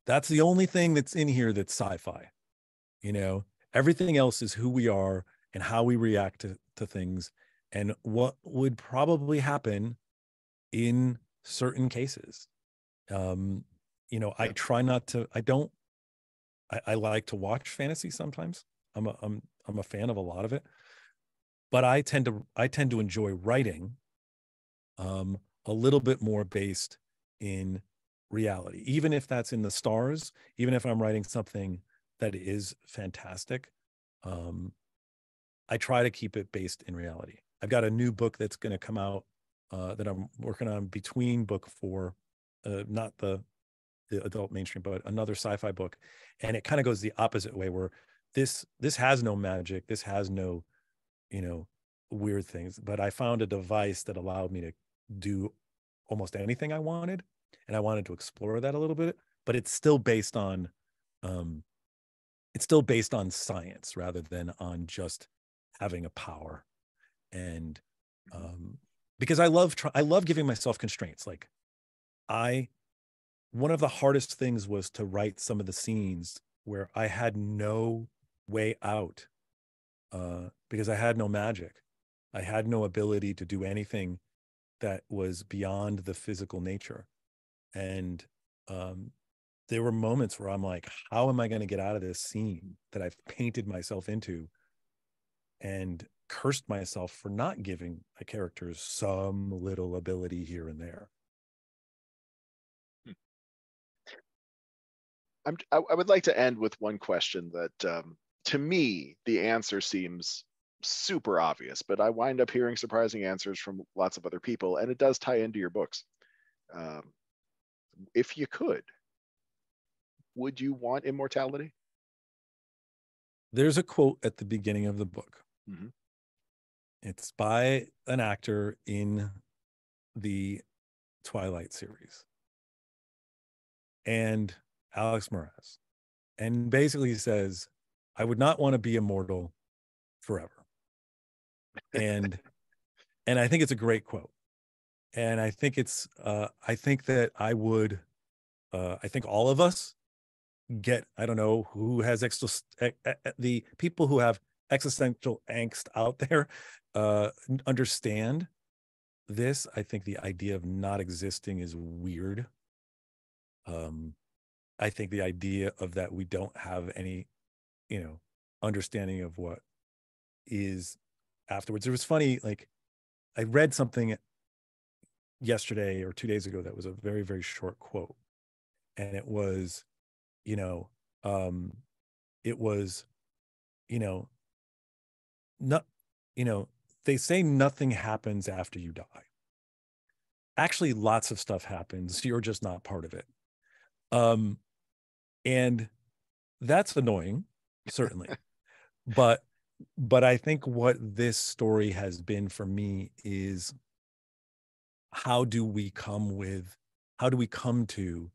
That's the only thing that's in here that's sci-fi. Everything else is who we are and how we react to things and what would probably happen in certain cases. I try not to, I like to watch fantasy sometimes. I'm a fan of a lot of it, but I tend to enjoy writing a little bit more based in reality, even if that's in the stars, even if I'm writing something that is fantastic. I try to keep it based in reality. I've got a new book that's going to come out that I'm working on between book 4, not the adult mainstream, but another sci-fi book, and it kind of goes the opposite way, where this has no magic, this has no, weird things, but I found a device that allowed me to do almost anything I wanted, and I wanted to explore that a little bit, but um, it's still based on science rather than on just having a power. And because I love giving myself constraints. Like one of the hardest things was to write some of the scenes where I had no way out, because I had no magic. I had no ability to do anything that was beyond the physical nature. And there were moments where I'm like, how am I going to get out of this scene that I've painted myself into, and cursed myself for not giving my characters some little ability here and there. I would like to end with one question that, to me, the answer seems super obvious, but I wind up hearing surprising answers from lots of other people, and it does tie into your books. If you could, would you want immortality? There's a quote at the beginning of the book. Mm-hmm. It's by an actor in the Twilight series, and Alex Mraz. And basically he says, I would not want to be immortal forever. And I think it's a great quote. And I think I think that I think all of us get, I don't know who has the people who have existential angst out there, understand this. I think the idea of not existing is weird. I think the idea of that we don't have any, understanding of what is afterwards. It was funny, like I read something yesterday or 2 days ago that was a very, very short quote. And it was, you know, um, it was, you know, not, they say nothing happens after you die. Actually, lots of stuff happens. You're just not part of it. And that's annoying, certainly. But But I think what this story has been for me is how do we come to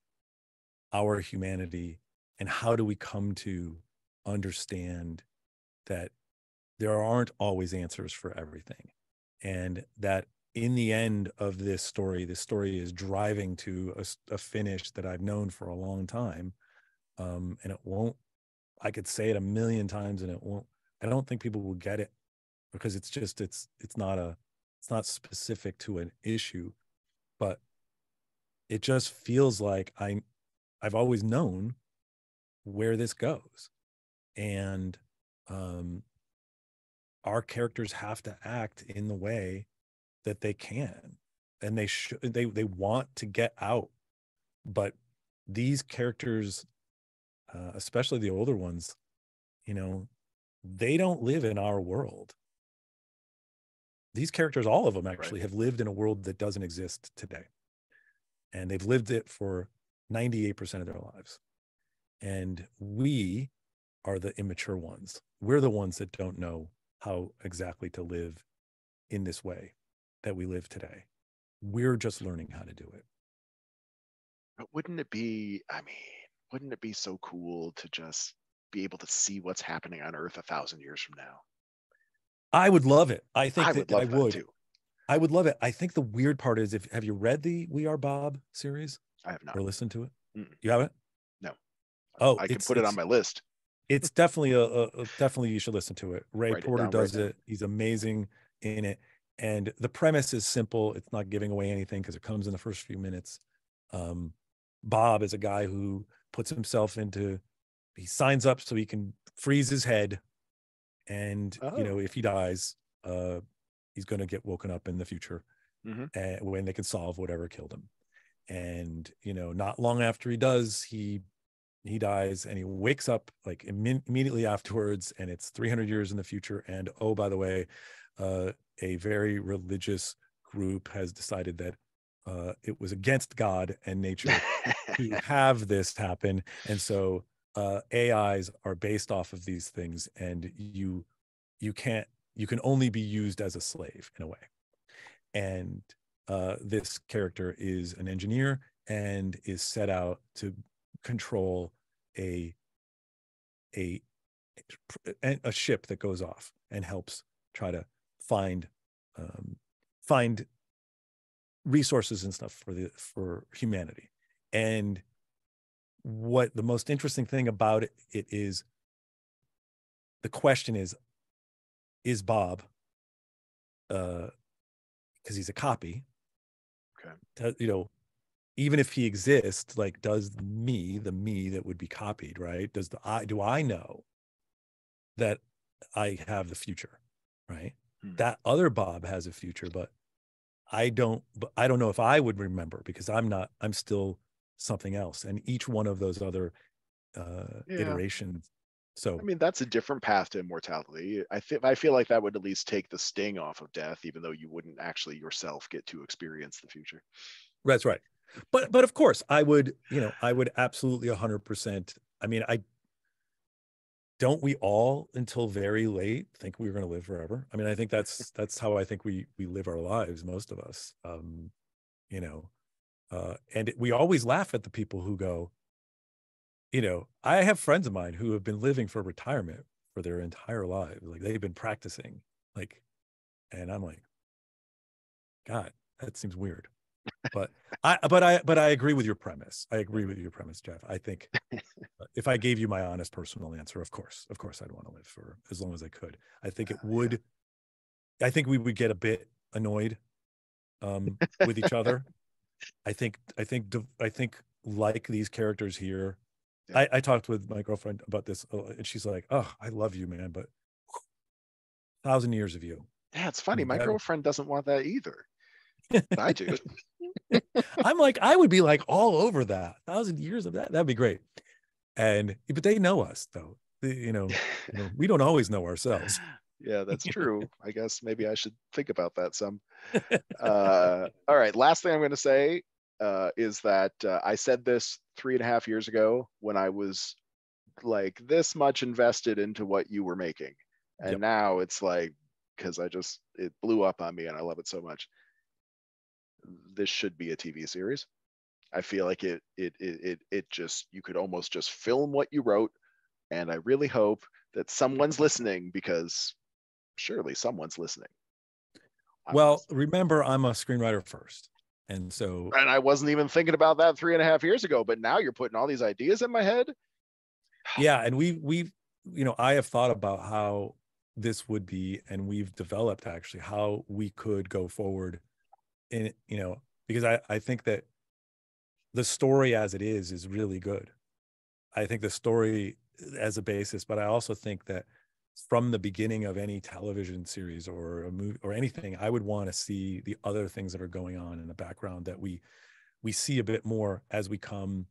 our humanity, and how do we come to understand that there aren't always answers for everything, and that in the end of this story is driving to a finish that I've known for a long time. And it won't, I could say it a million times and it won't, I don't think people will get it, because it's just, it's not specific to an issue, but it just feels like I've always known where this goes. And our characters have to act in the way that they can, and they want to get out. But these characters, especially the older ones, you know, they don't live in our world. These characters, all of them actually, Right. have lived in a world that doesn't exist today, and they've lived it for 98% of their lives. And we are the immature ones. We're the ones that don't know how exactly to live in this way that we live today. We're just learning how to do it. But wouldn't it be, I mean, wouldn't it be so cool to just be able to see what's happening on Earth 1,000 years from now? I would love it. I think I that would I love that would. too. I would love it. I think the weird part is, if have you read the We Are Bob series I have not. or listened to it? Mm-mm. You haven't? No. Oh, I can it's put it on my list. it's definitely definitely you should listen to it. Ray Write it Porter down right does now. it. He's amazing in it. And the premise is simple. It's not giving away anything because it comes in the first few minutes. Um, Bob is a guy who puts himself into, he signs up so he can freeze his head. And, you know, Oh. if he dies, he's going to get woken up in the future, Mm-hmm. when they can solve whatever killed him. And, you know, not long after he does, he dies, and he wakes up like immediately afterwards, and it's 300 years in the future. And oh, by the way, a very religious group has decided that it was against God and nature to have this happen. And so AIs are based off of these things, and you can only be used as a slave in a way. And this character is an engineer and is set out to control a a a ship that goes off and helps try to find find resources and stuff for humanity. And what the most interesting thing about it is, the question is Bob, because he's a copy, Okay. you know, even if he exists, like, does the me that would be copied, right? Do I know that I have the future, right? Hmm. That other Bob has a future, but I don't know if I would remember, because I'm still something else. And each one of those other Yeah. iterations. I So mean, that's a different path to immortality. I feel like that would at least take the sting off of death, even though you wouldn't actually yourself get to experience the future. that's right. But of course, I would, I would absolutely 100%. I mean, don't we all, until very late, think we're going to live forever? I mean, I think that's how I think we live our lives, most of us. You know, and we always laugh at the people who go, I have friends of mine who have been living for retirement for their entire lives. Like, they've been practicing, like, and I'm like, God, that seems weird. But I agree with your premise. I agree with your premise, Jeff. I think if I gave you my honest personal answer, of course I'd want to live for as long as I could. I think it would. I think we would get a bit annoyed with each other. I think like these characters here. Yeah. I talked with my girlfriend about this, and she's like, "Oh, I love you, man, but 1,000 years of you." Yeah, it's funny. My That, girlfriend doesn't want that either, but I do. I'm like, I would be like all over that. 1,000 years of that. That'd be great. But they know us though. We don't always know ourselves. Yeah, that's true. I guess maybe I should think about that some. All right. Last thing I'm going to say is that I said this 3.5 years ago when I was like this much invested into what you were making. And now it's like, because it blew up on me and I love it so much. This should be a TV series. I feel like it just, you could almost just film what you wrote. And I really hope that someone's listening, because surely someone's listening. Well, remember, I'm a screenwriter first. And I wasn't even thinking about that 3.5 years ago, but now you're putting all these ideas in my head. Yeah. And we've, I have thought about how this would be, and we've developed actually how we could go forward in, because I think that the story as it is really good. I think the story as a basis, but I also think that from the beginning of any television series or a movie or anything, I would want to see the other things that are going on in the background that we see a bit more as we come.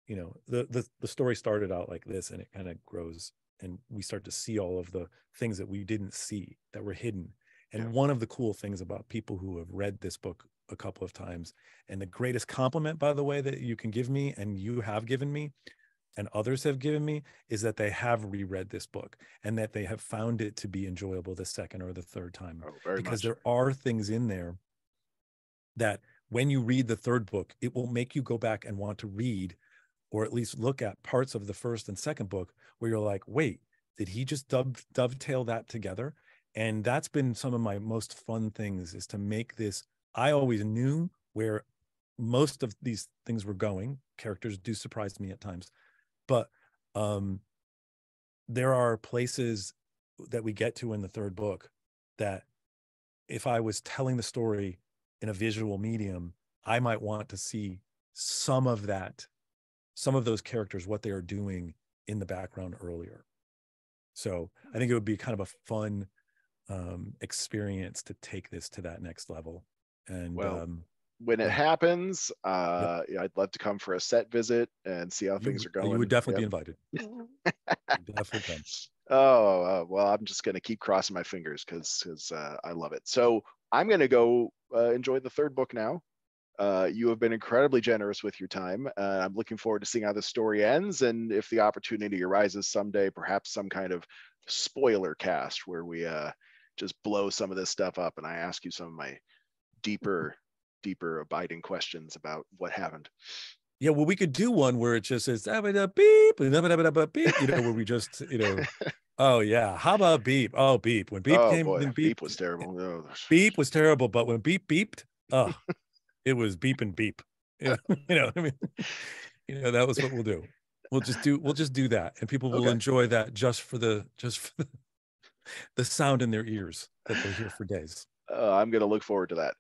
The story started out like this, and it kind of grows, and we start to see all of the things that we didn't see that were hidden. And one of the cool things about people who have read this book a couple of times, and the greatest compliment, by the way, that you can give me, and you have given me, and others have given me, is that they have reread this book and that they have found it to be enjoyable the second or the third time. Because there are things in there that when you read the third book, it will make you go back and want to read, or at least look at parts of the first and second book where you're like, wait, did he just dovetail that together? And that's been some of my most fun things, is to make this. I always knew where most of these things were going. Characters do surprise me at times. But there are places that we get to in the third book that if I was telling the story in a visual medium, I might want to see some of those characters, what they are doing in the background earlier. So I think it would be kind of a fun experience to take this to that next level. And when it happens, I'd love to come for a set visit and see how things are going. You would definitely be invited. Definitely come. Well, I'm just going to keep crossing my fingers because I love it. So I'm going to go enjoy the third book now. You have been incredibly generous with your time. I'm looking forward to seeing how the story ends, and if the opportunity arises someday, perhaps some kind of spoiler cast where we just blow some of this stuff up and I ask you some of my deeper abiding questions about what happened. Yeah, well, we could do one where it just says beep, where we just, oh yeah, how about beep? Oh, beep. When beep came, boy, when beep was terrible. Oh. Beep was terrible, but when beep beeped, oh, it was beep and beep. I mean, that was what we'll do. We'll just do that, and people will enjoy that just for the sound in their ears that they'll hear for days. I'm going to look forward to that.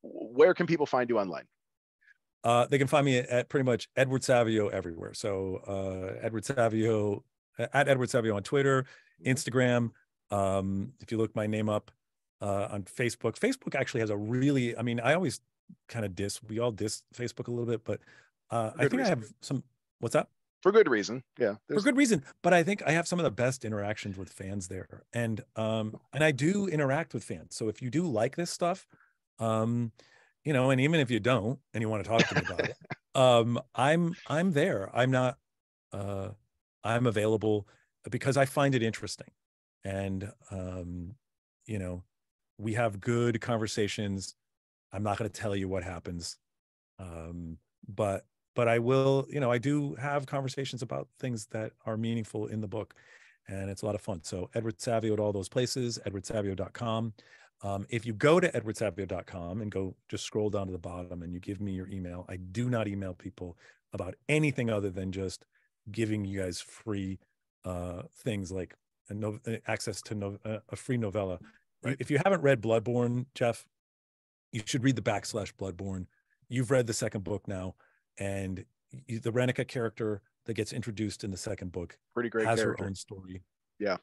Where can people find you online? They can find me at pretty much Edward Savio everywhere. So Edward Savio, at Edward Savio on Twitter, Instagram. If you look my name up on Facebook actually has a really, I always kind of we all diss Facebook a little bit, but I think I have some, what's that? For good reason. Yeah. For good reason. But I think I have some of the best interactions with fans there. And I do interact with fans. So if you do like this stuff, and even if you don't and you want to talk to me about it, I'm there. I'm not, I'm available because I find it interesting. And, we have good conversations. I'm not going to tell you what happens. But I will, I do have conversations about things that are meaningful in the book, and it's a lot of fun. So Edward Savio at all those places, edwardsavio.com. If you go to edwardsavio.com and just scroll down to the bottom and you give me your email, I do not email people about anything other than just giving you guys free things like access to a free novella. Right. If you haven't read Bloodborne, Jeff, you should read the /Bloodborne. You've read the second book now, and the Renica character that gets introduced in the second book pretty great has character. Her own story. Yeah.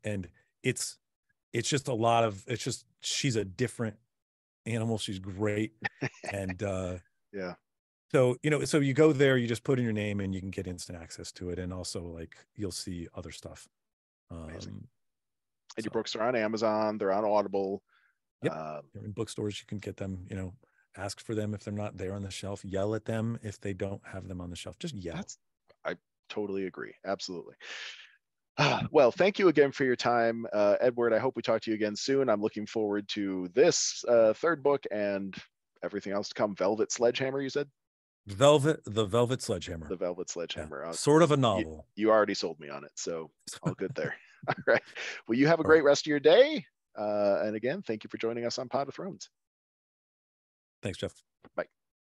And it's just a lot of, she's a different animal. She's great. And yeah. So, so you go there, you just put in your name and you can get instant access to it. And also you'll see other stuff. Amazing. And your books are on Amazon, they're on Audible. Yep. In bookstores, you can get them, ask for them if they're not there on the shelf, yell at them if they don't have them on the shelf, just yell. I totally agree. Absolutely. Well, thank you again for your time, Edward. I hope we talk to you again soon. I'm looking forward to this third book and everything else to come. Velvet Sledgehammer, you said? The Velvet Sledgehammer. The Velvet Sledgehammer. Yeah. Sort of a novel. You already sold me on it, so all good there. All right. Well, you have a All great right. rest of your day. And again, thank you for joining us on Pod of Thrones. Thanks, Jeff. Bye.